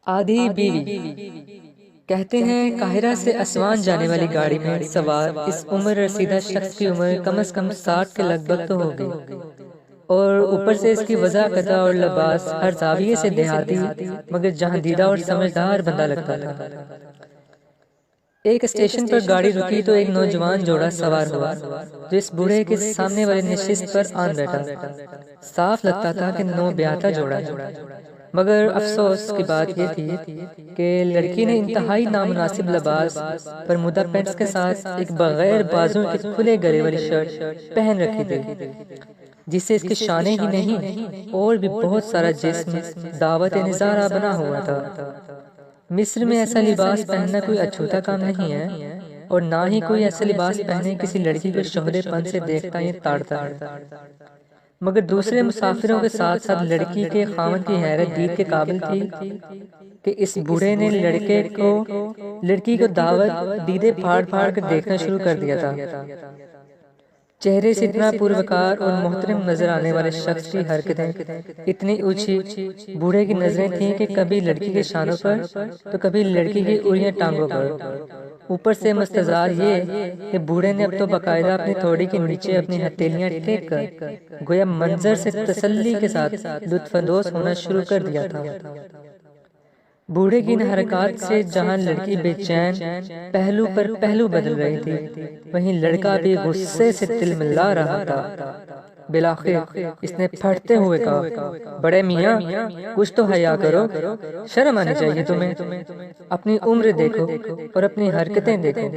آدھی بیوی۔ کہتے ہیں قاہرہ سے اسوان جانے والی گاڑی میں سوار اس عمر رسیدہ شخص کی عمر کم از کم 60 کے لگ بھگ تو ہوگی، اور اوپر سے اس کی وضاحت اور لباس ہر زاویے سے دیہاتی مگر جہاں دیدہ اور سمجھدار بندہ لگتا تھا۔ ایک اسٹیشن پر گاڑی رکی تو ایک نوجوان جوڑا سوار ہوا جو اس بوڑھے کے سامنے والی نشست پر آن بیٹھا۔ صاف لگتا تھا کہ نو بیاہتا جوڑا ہے، مگر افسوس کی بات یہ تھی کہ لڑکی نے انتہائی نامناسب لباس برمودا پینٹس کے ساتھ ایک بغیر بازوں کے کھلے گلے والی شرٹ پہن رکھی تھی، جس سے اس کی شانیں ہی نہیں اور بھی بہت سارا جسم دعوت نظارہ بنا ہوا تھا۔ مصر میں ایسا لباس پہننا کوئی اچھوتا کام نہیں ہے، اور نہ ہی کوئی ایسا لباس پہنے کسی لڑکی کو شوہرے پن سے دیکھتا یا تاڑتا ہے۔ مگر دوسرے مسافروں کے ساتھ ساتھ لڑکی کے خاوند کی حیرت دید کے قابل تھی کہ اس بوڑھے نے لڑکی کو دعوت دیدے پھاڑ پھاڑ کر دیکھنا شروع کر دیا تھا۔ چہرے سے اتنا پروکار اور محترم نظر آنے والے شخص کی حرکتیں اتنی اونچی، بوڑھے کی نظریں تھیں کہ کبھی لڑکی کے شانوں پر تو کبھی لڑکی کی اڑیاں ٹانگوں پر۔ اوپر سے مستضار یہ کہ بوڑھے نے اب تو باقاعدہ اپنی تھوڑی کے نیچے اپنی ہتھیلیاں ٹیک کر گویا منظر سے تسلی کے ساتھ لطف اندوز ہونا شروع کر دیا تھا۔ بوڑھے کی ان حرکات سے جہاں لڑکی بے چین پہلو پر پہلو بدل رہی تھی، وہیں لڑکا بھی غصے سے تلملا رہا تھا۔ بالآخر اس نے پھٹتے ہوئے کہا، بڑے میاں کچھ تو حیا کرو، شرم آنی چاہیے تمہیں۔ اپنی عمر دیکھو اور اپنی حرکتیں دیکھو،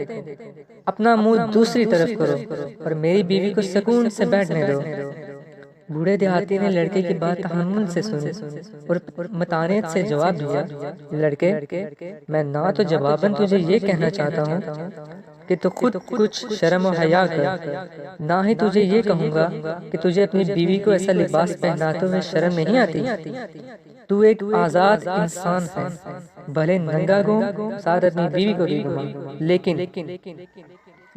اپنا منہ دوسری طرف کرو اور میری بیوی کو سکون سے بیٹھنے دو۔ بوڑھے دیہاتی نے لڑکے کی بات تحمل سے سنی اور متانت سے جواب دیا، لڑکے میں نہ تو جواباً تجھے یہ کہنا چاہتا ہوں کہ تو خود کچھ شرم و حیا کر، نہ ہی تجھے یہ کہوں گا کہ تجھے اپنی بیوی کو ایسا لباس پہناتے ہوئے شرم نہیں آتی۔ تو ایک آزاد انسان ہے، بھلے ننگا گھوم، ساتھ اپنی بیوی کو بھی گھما،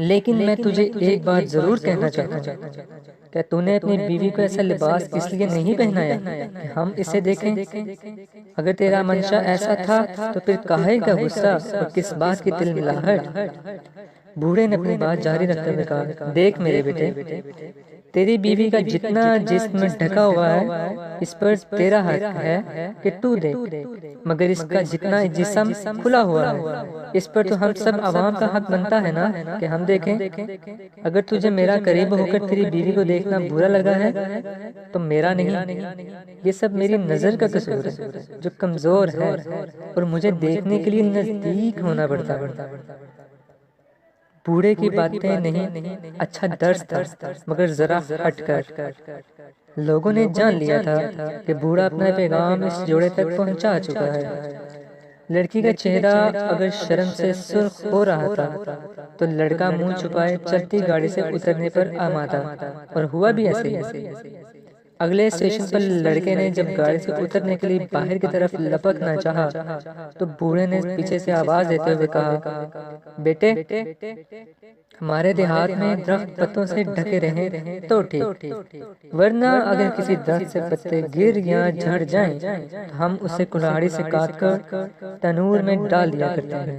لیکن میں تجھے ایک بات ضرور کہنا چاہتا ہوں کہ تو نے اپنی بیوی کو ایسا لباس اس لیے نہیں پہنایا کہ ہم اسے دیکھیں۔ اگر تیرا منشا ایسا تھا تو پھر کاہے کا غصہ اور کس بات کی تلملاہٹ؟ بوڑھے نے اپنی بات جاری رکھتے ہوئے کہا، دیکھ میرے بیٹے، تیری بیوی کا جتنا جسم ڈھکا ہوا ہے اس پر تیرا حق ہے کہ تو دیکھ، مگر اس کا جتنا جسم کھلا ہوا ہے اس پر تو ہم سب عوام کا حق بنتا ہے نا کہ ہم دیکھیں۔ اگر تجھے میرا قریب ہو کر تیری بیوی کو دیکھنا برا لگا ہے تو میرا نہیں، یہ سب میری نظر کا قصور ہے جو کمزور ہے اور مجھے دیکھنے کے لیے نزدیک ہونا پڑتا ہے۔ بوڑھے کی باتیں نہیں، اچھا درس تھا مگر ذرا ہٹ کر۔ لوگوں نے جان لیا تھا کہ بوڑھا اپنا پیغام اس جوڑے تک پہنچا چکا ہے۔ لڑکی کا چہرہ اگر شرم سے سرخ ہو رہا تھا تو لڑکا منہ چھپائے چلتی گاڑی سے اترنے پر آمادہ، اور ہوا بھی ایسے ہی۔ اگلے اسٹیشن پر لڑکے نے جب گاڑی سے اترنے کے لیے باہر کی طرف لپکنا چاہا تو بوڑھے نے پیچھے سے آواز دیتے ہوئے کہا، بیٹے ہمارے دیہات میں درخت پتوں سے ڈھکے رہیں تو ٹھیک، ورنہ اگر کسی درخت سے پتے گر یا جھڑ جائیں تو ہم اسے کلاڑی سے کاٹ کر تنور میں ڈال دیا کرتے ہیں۔